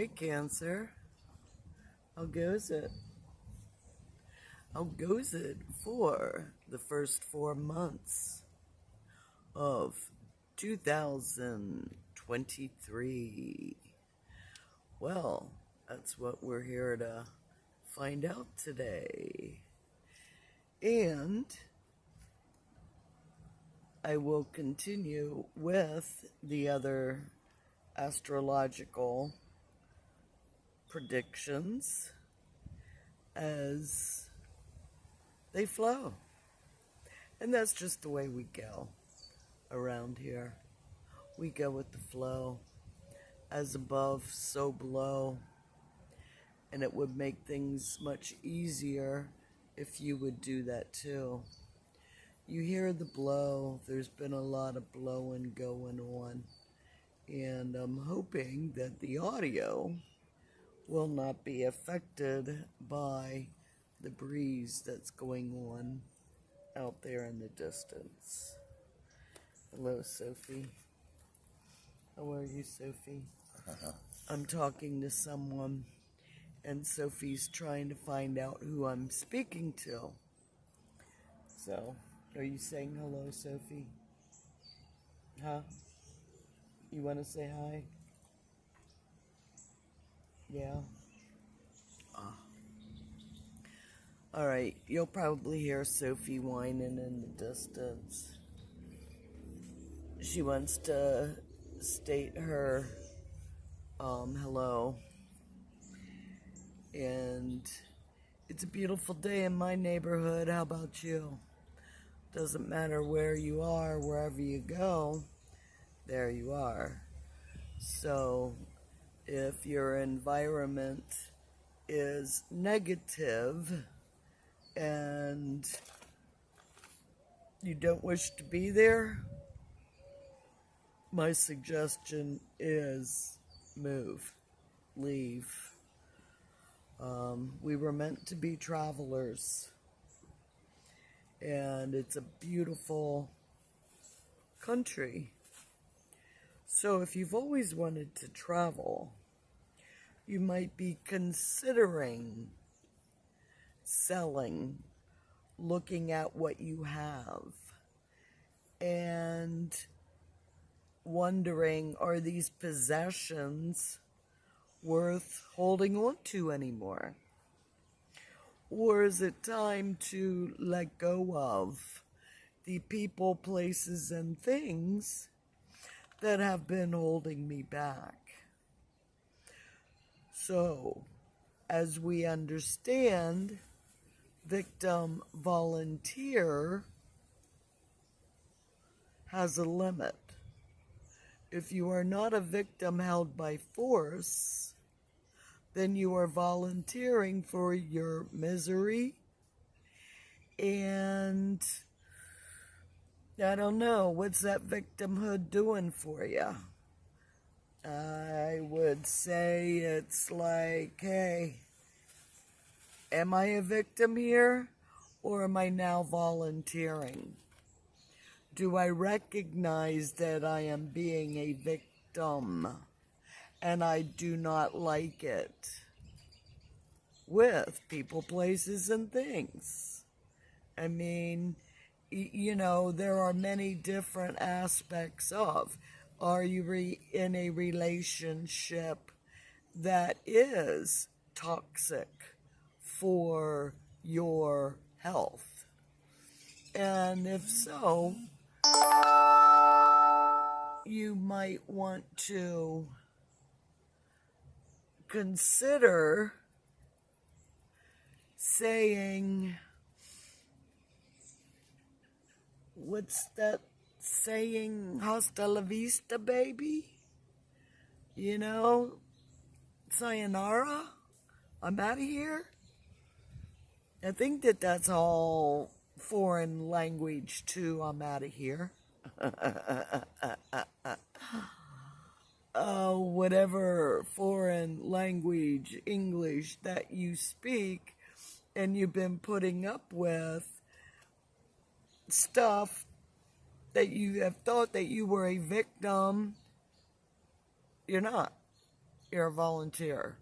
Hey, Cancer. How goes it? How goes it for the first 4 months of 2023? Well, that's what we're here to find out today. And I will continue with the other astrological predictions as they flow. And that's just the way we go around here. We go with the flow. As above, so below. And it would make things much easier if you would do that too. You hear the blow. There's been a lot of blowing going on. And I'm hoping that the audio will not be affected by the breeze that's going on out there in the distance. Hello, Sophie. How are you, Sophie? I'm talking to someone, and Sophie's trying to find out who I'm speaking to. So, are you saying hello, Sophie? Huh? You want to say hi? Yeah? Alright, you'll probably hear Sophie whining in the distance. She wants to state her hello. And it's a beautiful day in my neighborhood. How about you? Doesn't matter where you are, wherever you go, there you are. So if your environment is negative and you don't wish to be there, my suggestion is move, leave. We were meant to be travelers, and it's a beautiful country. So if you've always wanted to travel, you might be considering selling, looking at what you have, and wondering, are these possessions worth holding on to anymore? Or is it time to let go of the people, places, and things that have been holding me back? So, as we understand, victim volunteer has a limit. If you are not a victim held by force, then you are volunteering for your misery. And I don't know, what's that victimhood doing for you? I would say it's like, hey, am I a victim here, or am I now volunteering? Do I recognize that I am being a victim and I do not like it with people, places, and things? I mean, you know, there are many different aspects of, are you in a relationship that is toxic for your health? And if so, you might want to consider saying, what's that saying, hasta la vista, baby? You know, sayonara, I'm out of here. I think that that's all foreign language too, I'm out of here. Whatever foreign language, English that you speak, and you've been putting up with stuff that you have thought that you were a victim, you're not. you're a volunteer.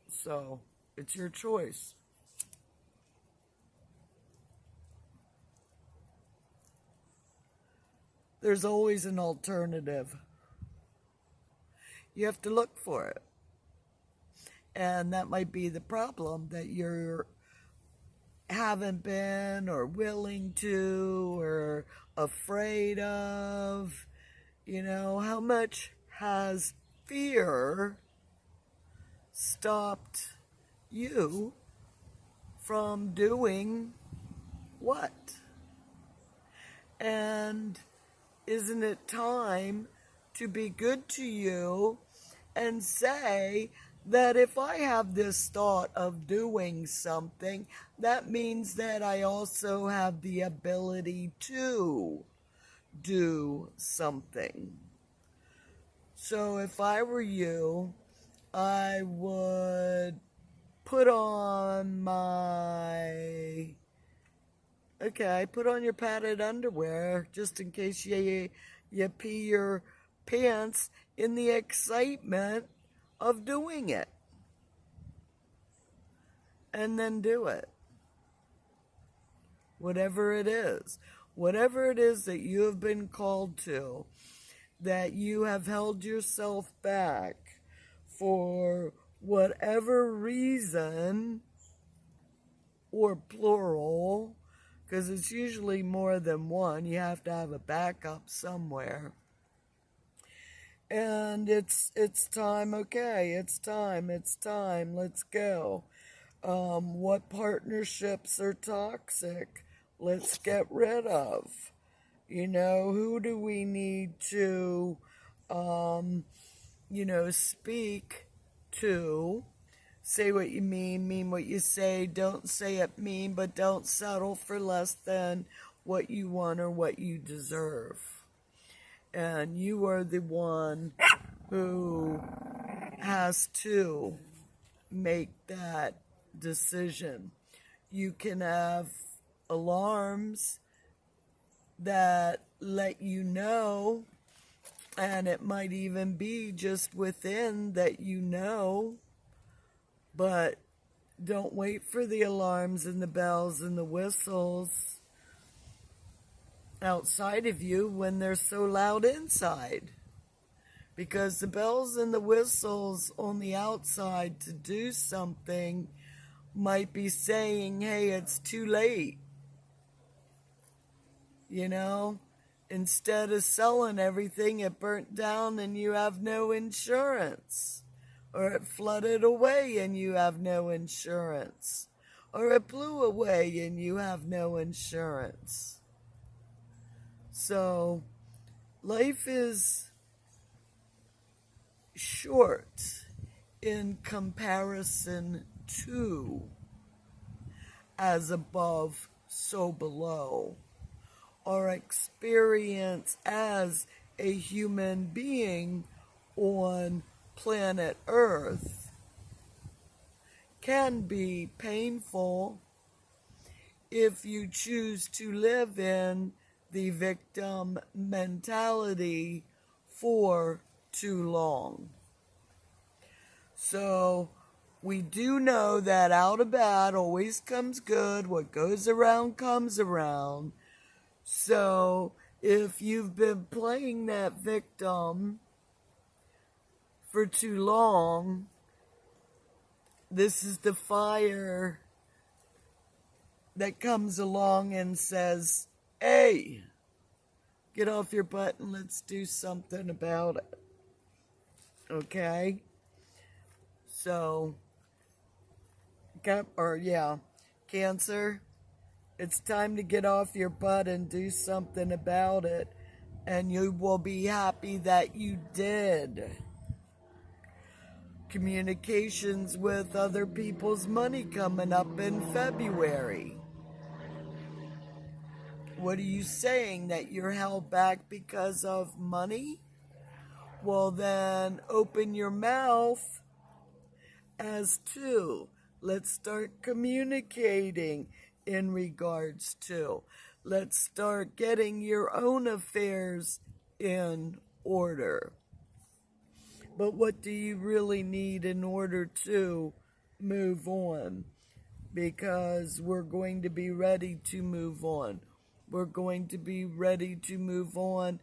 So it's your choice. There's always an alternative. You have to look for it. And that might be the problem, that you haven't been or willing to or afraid of. You know, how much has fear stopped you from doing what? And isn't it time to be good to you and say that if I have this thought of doing something, that means that I also have the ability to do something. So if I were you, I would put on your padded underwear just in case you pee your pants in the excitement of doing it. And then do it. Whatever it is that you have been called to, that you have held yourself back for whatever reason, or plural, because it's usually more than one. You have to have a backup somewhere. And it's time, okay, it's time, let's go. What partnerships are toxic? Let's get rid of. You know, who do we need to, speak to? Say what you mean what you say, don't say it mean, but don't settle for less than what you want or what you deserve. And you are the one who has to make that decision. You can have alarms that let you know, and it might even be just within that you know, but don't wait for the alarms and the bells and the whistles outside of you when they're so loud inside. Because the bells and the whistles on the outside to do something might be saying, hey, it's too late. You know, instead of selling everything, it burnt down and you have no insurance. Or it flooded away and you have no insurance. Or it blew away and you have no insurance. So, life is short in comparison to as above, so below. Our experience as a human being on planet Earth can be painful if you choose to live in the victim mentality for too long. So we do know that out of bad always comes good. What goes around comes around. So if you've been playing that victim for too long, this is the fire that comes along and says, hey, get off your butt and let's do something about it. Okay? So, Cancer, it's time to get off your butt and do something about it. And you will be happy that you did. Communications with other people's money coming up in February. What are you saying? That you're held back because of money? Well, then open your mouth as to. Let's start communicating in regards to. Let's start getting your own affairs in order. But what do you really need in order to move on? Because we're going to be ready to move on. We're going to be ready to move on,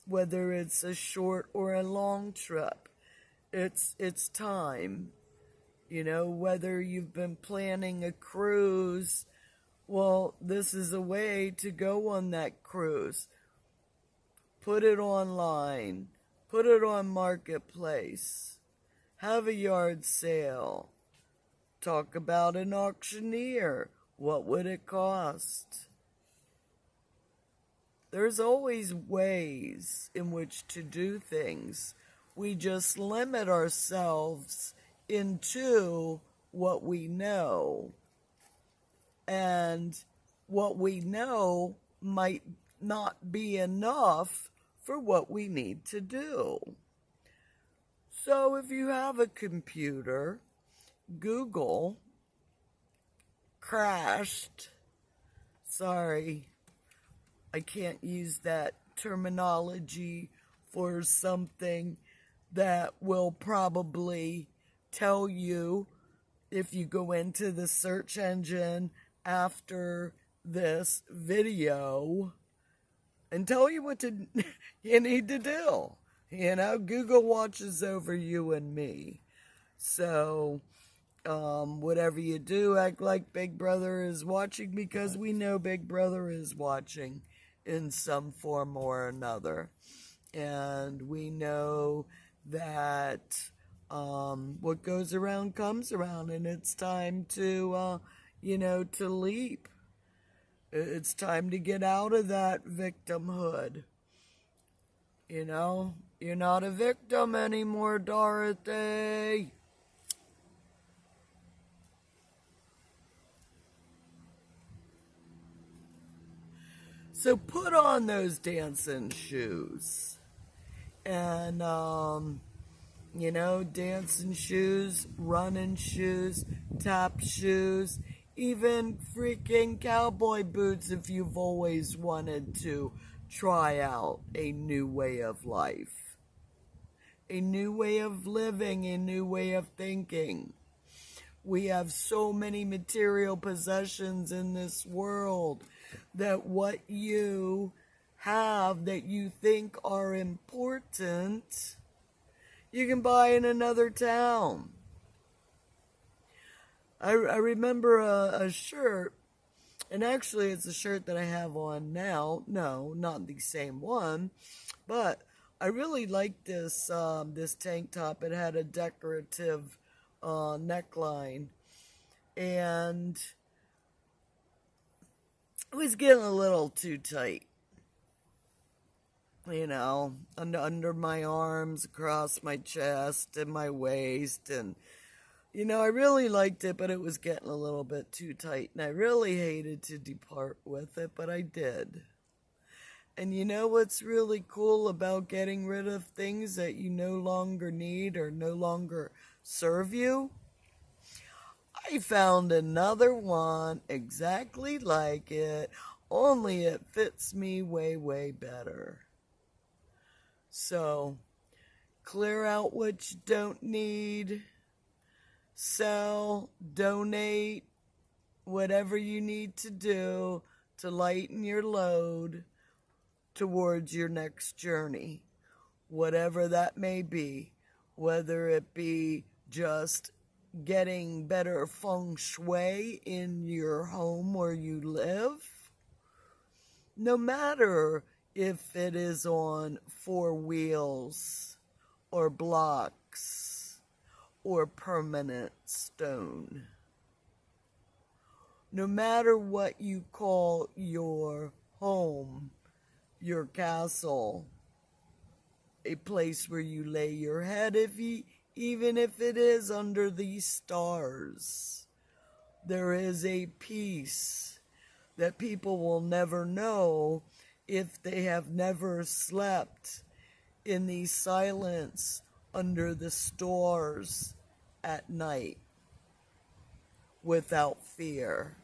whether it's a short or a long trip. It's time. You know, whether you've been planning a cruise, well, this is a way to go on that cruise. Put it online. Put it on Marketplace. Have a yard sale. Talk about an auctioneer. What would it cost? There's always ways in which to do things. We just limit ourselves into what we know. And what we know might not be enough for what we need to do. So if you have a computer, Google crashed. Sorry, I can't use that terminology for something that will probably tell you if you go into the search engine after this video and tell you what you need to do. You know, Google watches over you and me. So, whatever you do, act like Big Brother is watching, because we know Big Brother is watching in some form or another. And we know that what goes around comes around, and it's time to, to leap. It's time to get out of that victimhood. You know, you're not a victim anymore, Dorothy. So put on those dancing shoes. And, dancing shoes, running shoes, tap shoes, even freaking cowboy boots if you've always wanted to try out a new way of life, a new way of living, a new way of thinking. We have so many material possessions in this world that what you have that you think are important, you can buy in another town. I remember a shirt, and actually it's a shirt that I have on now. No, not the same one, but I really liked this this tank top. It had a decorative neckline, and it was getting a little too tight. You know, under my arms, across my chest, and my waist, and I really liked it, but it was getting a little bit too tight, and I really hated to depart with it, but I did. And you know what's really cool about getting rid of things that you no longer need or no longer serve you? I found another one exactly like it, only it fits me way, way better. So, clear out what you don't need. Sell, donate, whatever you need to do to lighten your load towards your next journey, whatever that may be, whether it be just getting better feng shui in your home where you live, no matter if it is on 4 wheels or blocks or permanent stone. No matter what you call your home, your castle, a place where you lay your head, even if it is under the stars, there is a peace that people will never know if they have never slept in the silence under the stars at night without fear.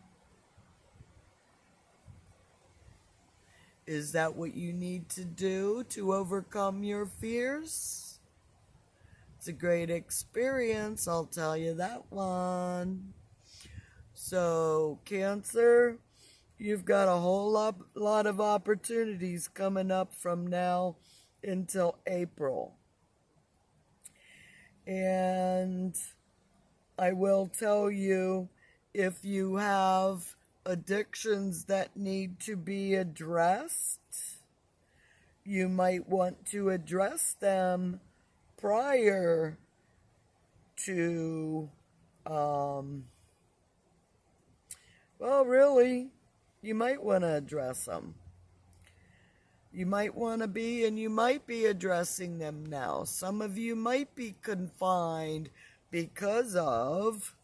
Is that what you need to do to overcome your fears? It's a great experience, I'll tell you that one. So, Cancer, you've got a whole lot of opportunities coming up from now until April. And I will tell you, if you have addictions that need to be addressed, you might want to address them prior to, well, really, you might want to address them. You might want to be, and you might be addressing them now. Some of you might be confined because of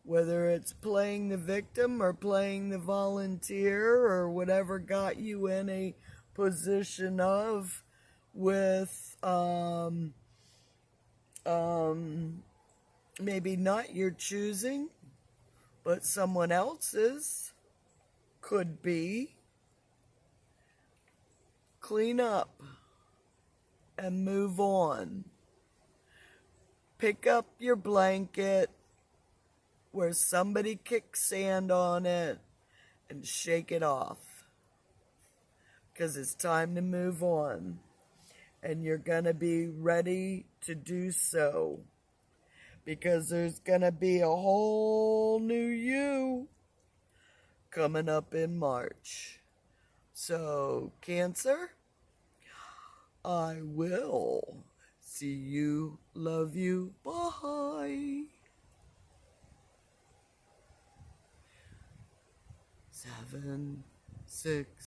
whether it's playing the victim or playing the volunteer or whatever got you in a position of with maybe not your choosing, but someone else's. Could be. Clean up and move on. Pick up your blanket where somebody kicked sand on it and shake it off, because it's time to move on, and you're going to be ready to do so, because there's going to be a whole new you coming up in March. So, Cancer, I will see you, love you, bye. 7, 6.